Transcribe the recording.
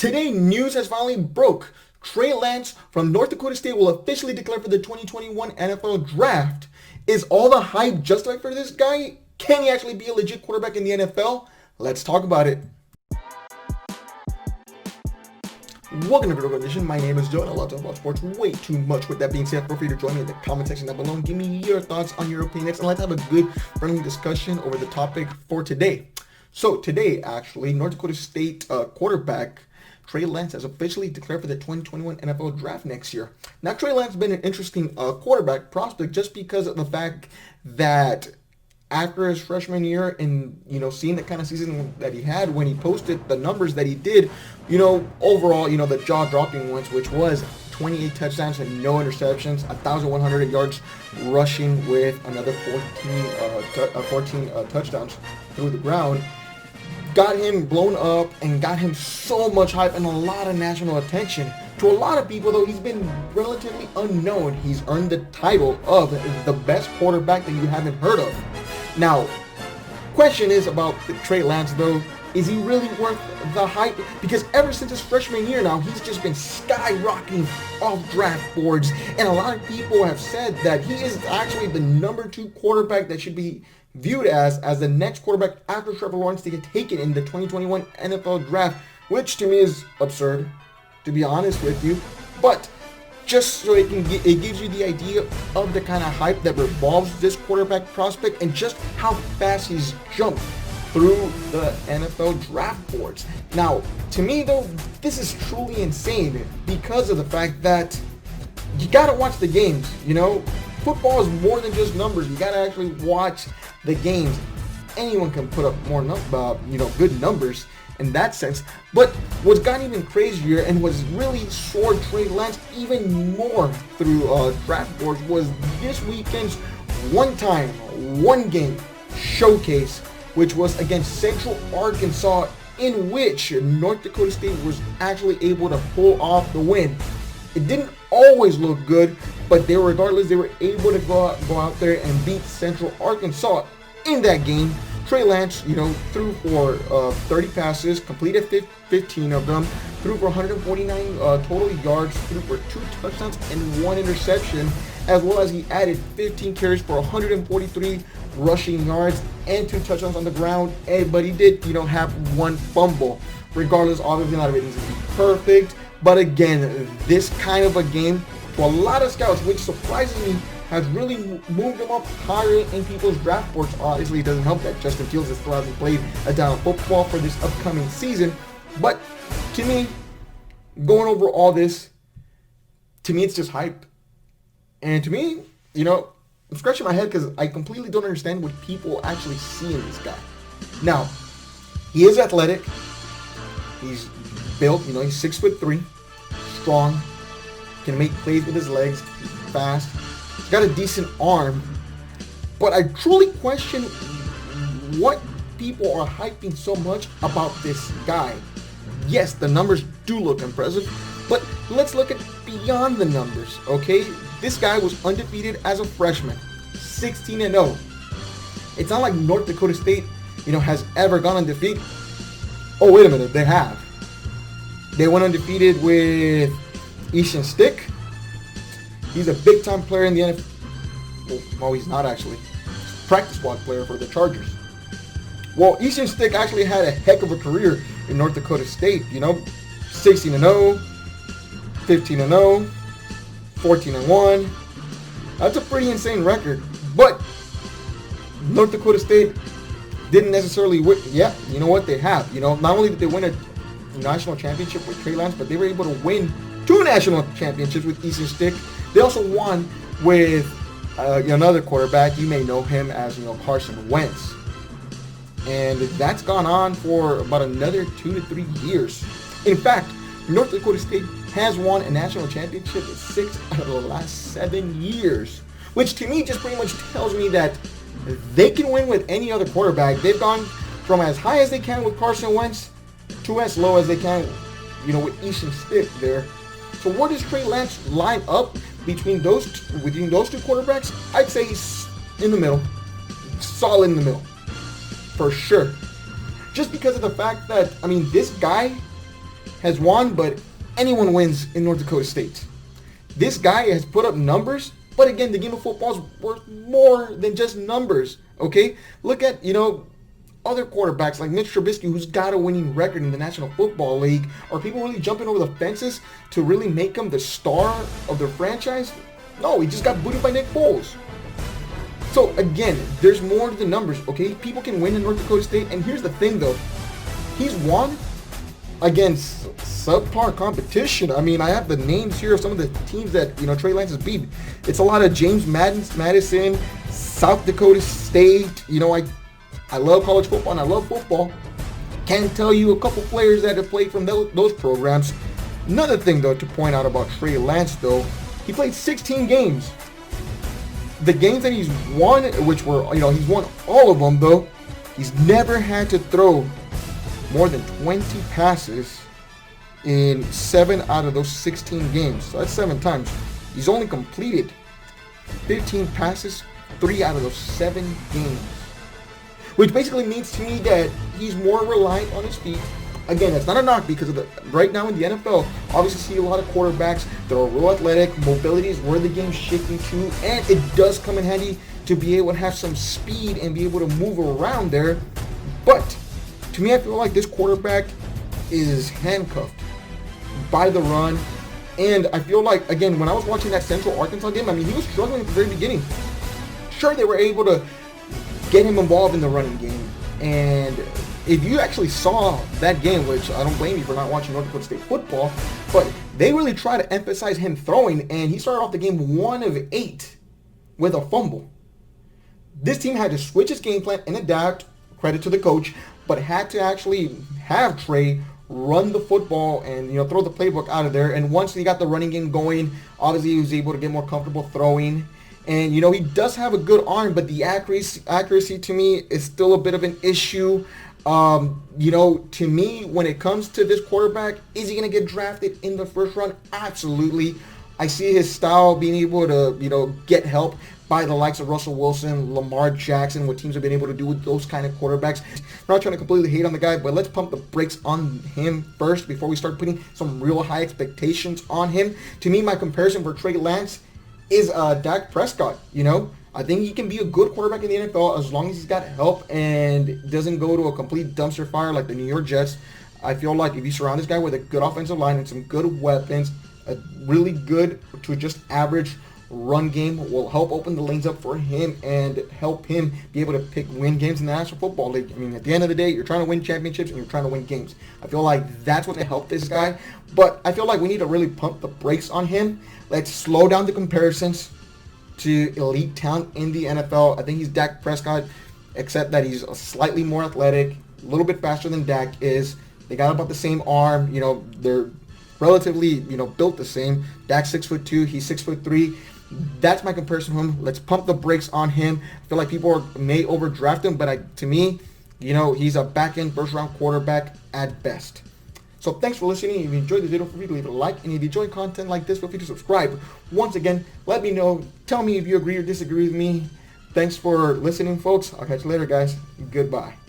Today, news has finally broke. Trey Lance from North Dakota State will officially declare for the 2021 NFL Draft. Is all the hype justified for this guy? Can he actually be a legit quarterback in the NFL? Let's talk about it. Welcome to Critical Condition. My name is Joe and I love to talk about sports way too much. With that being said, feel free to join me in the comment section down below and give me your thoughts on your opinions, and let's have a good friendly discussion over the topic for today. So today, actually, North Dakota State quarterback Trey Lance has officially declared for the 2021 NFL Draft next year. Now, Trey Lance has been an interesting quarterback prospect just because of the fact that after his freshman year and, seeing the kind of season that he had when he posted the numbers that he did, overall, the jaw-dropping ones, which was 28 touchdowns and no interceptions, 1,100 yards rushing with another 14 touchdowns through the ground, got him blown up and got him so much hype and a lot of national attention. To a lot of people, though, he's been relatively unknown. He's earned the title of the best quarterback that you haven't heard of. Now, question is about Trey Lance, though. Is he really worth the hype? Because ever since his freshman year now, he's just been skyrocketing off draft boards. And a lot of people have said that he is actually the number 2 quarterback that should be viewed as the next quarterback after Trevor Lawrence to get taken in the 2021 NFL Draft, which to me is absurd, to be honest with you. But just so it gives you the idea of the kind of hype that revolves this quarterback prospect and just how fast he's jumped through the NFL draft boards. Now, to me though, this is truly insane because of the fact that you gotta watch the games. Football is more than just numbers. You gotta actually watch the games. Anyone can put up more, good numbers in that sense. But what's gotten even crazier and what's really soared Trey Lance even more through draft boards was this weekend's one game showcase, which was against Central Arkansas, in which North Dakota State was actually able to pull off the win. It didn't always look good, but regardless, they were able to go out there and beat Central Arkansas in that game. Trey Lance, threw for 30 passes, completed 15 of them, threw for 149 total yards, threw for 2 touchdowns and 1 interception, as well as he added 15 carries for 143 rushing yards and 2 touchdowns on the ground. But he did, have 1 fumble. Regardless, obviously not everything's going to be perfect. But again, this kind of a game, to a lot of scouts, which surprises me, has really moved him up higher in people's draft boards. Obviously, it doesn't help that Justin Fields still hasn't played a down football for this upcoming season. But to me, going over all this, to me, it's just hype. And to me, I'm scratching my head because I completely don't understand what people actually see in this guy. Now, he is athletic. He's built, he's 6'3", strong, can make plays with his legs, he's fast, he's got a decent arm. But I truly question what people are hyping so much about this guy. Yes, the numbers do look impressive, but let's look at beyond the numbers, okay? This guy was undefeated as a freshman, 16-0. It's not like North Dakota State, has ever gone undefeated. Oh, wait a minute, they have. They went undefeated with Easton Stick. He's a big-time player in the NFL. Well, he's not actually. He's a practice squad player for the Chargers. Well, Easton Stick actually had a heck of a career in North Dakota State. 16-0, 15-0, 14-1. That's a pretty insane record. But North Dakota State didn't necessarily win. Yeah, you know what? They have. Not only did they win a national championship with Trey Lance, but they were able to win 2 national championships with Easton Stick. They also won with another quarterback. You may know him as Carson Wentz, and that's gone on for about another 2 to 3 years. In fact, North Dakota State has won a national championship in 6 out of the last 7 years, which to me just pretty much tells me that they can win with any other quarterback. They've gone from as high as they can with Carson Wentz to as low as they can, with Easton Stick there. So where does Trey Lance line up between those two quarterbacks? I'd say he's in the middle, solid in the middle, for sure. Just because of the fact that, this guy has won, but anyone wins in North Dakota State. This guy has put up numbers, but again, the game of football is worth more than just numbers, okay? Look at, other quarterbacks like Mitch Trubisky, who's got a winning record in the National Football League. Are people really jumping over the fences to really make him the star of their franchise? No, he just got booted by Nick Foles. So again, there's more to the numbers, okay? People can win in North Dakota State, and here's the thing though. He's won against subpar competition. I mean, I have the names here of some of the teams that, Trey Lance has beat. It's a lot of James Madison, South Dakota State. I love college football and I love football. Can't tell you a couple players that have played from those programs. Another thing, though, to point out about Trey Lance, though, he played 16 games. The games that he's won, which were, he's won all of them, though, he's never had to throw more than 20 passes in 7 out of those 16 games. So that's 7 times. He's only completed 15 passes 3 out of those 7 games. Which basically means to me that he's more reliant on his feet. Again, that's not a knock because right now in the NFL, obviously see a lot of quarterbacks that are real athletic. Mobility is where the game's shifting to, and it does come in handy to be able to have some speed and be able to move around there. But to me, I feel like this quarterback is handcuffed by the run. And I feel like, again, when I was watching that Central Arkansas game, I mean, he was struggling at the very beginning. Sure, they were able to get him involved in the running game. And if you actually saw that game, which I don't blame you for not watching North Dakota State football, but they really try to emphasize him throwing, and he started off the game 1 of 8 with a fumble. This team had to switch its game plan and adapt, credit to the coach, but had to actually have Trey run the football and throw the playbook out of there. And once he got the running game going, obviously he was able to get more comfortable throwing. And he does have a good arm, but the accuracy to me is still a bit of an issue. To me, when it comes to this quarterback, is he going to get drafted in the first round? Absolutely. I see his style being able to, get help by the likes of Russell Wilson, Lamar Jackson, what teams have been able to do with those kind of quarterbacks. I'm not trying to completely hate on the guy, but let's pump the brakes on him first before we start putting some real high expectations on him. To me, my comparison for Trey Lance is Dak Prescott. I think he can be a good quarterback in the NFL as long as he's got help and doesn't go to a complete dumpster fire like the New York Jets. I feel like if you surround this guy with a good offensive line and some good weapons, a really good to just average run game will help open the lanes up for him and help him be able to win games in the National Football League. I mean, at the end of the day, you're trying to win championships and you're trying to win games. I feel like that's what's going to help this guy. But I feel like we need to really pump the brakes on him. Let's slow down the comparisons to elite talent in the NFL. I think he's Dak Prescott, except that he's slightly more athletic, a little bit faster than Dak is. They got about the same arm. They're relatively, built the same. Dak's 6'2", he's 6'3". That's my comparison to him. Let's pump the brakes on him. I feel like people may overdraft him, but to me, he's a back-end first-round quarterback at best. So thanks for listening. If you enjoyed this video, feel free to leave a like. And if you enjoy content like this, feel free to subscribe. Once again, let me know. Tell me if you agree or disagree with me. Thanks for listening, folks. I'll catch you later, guys. Goodbye.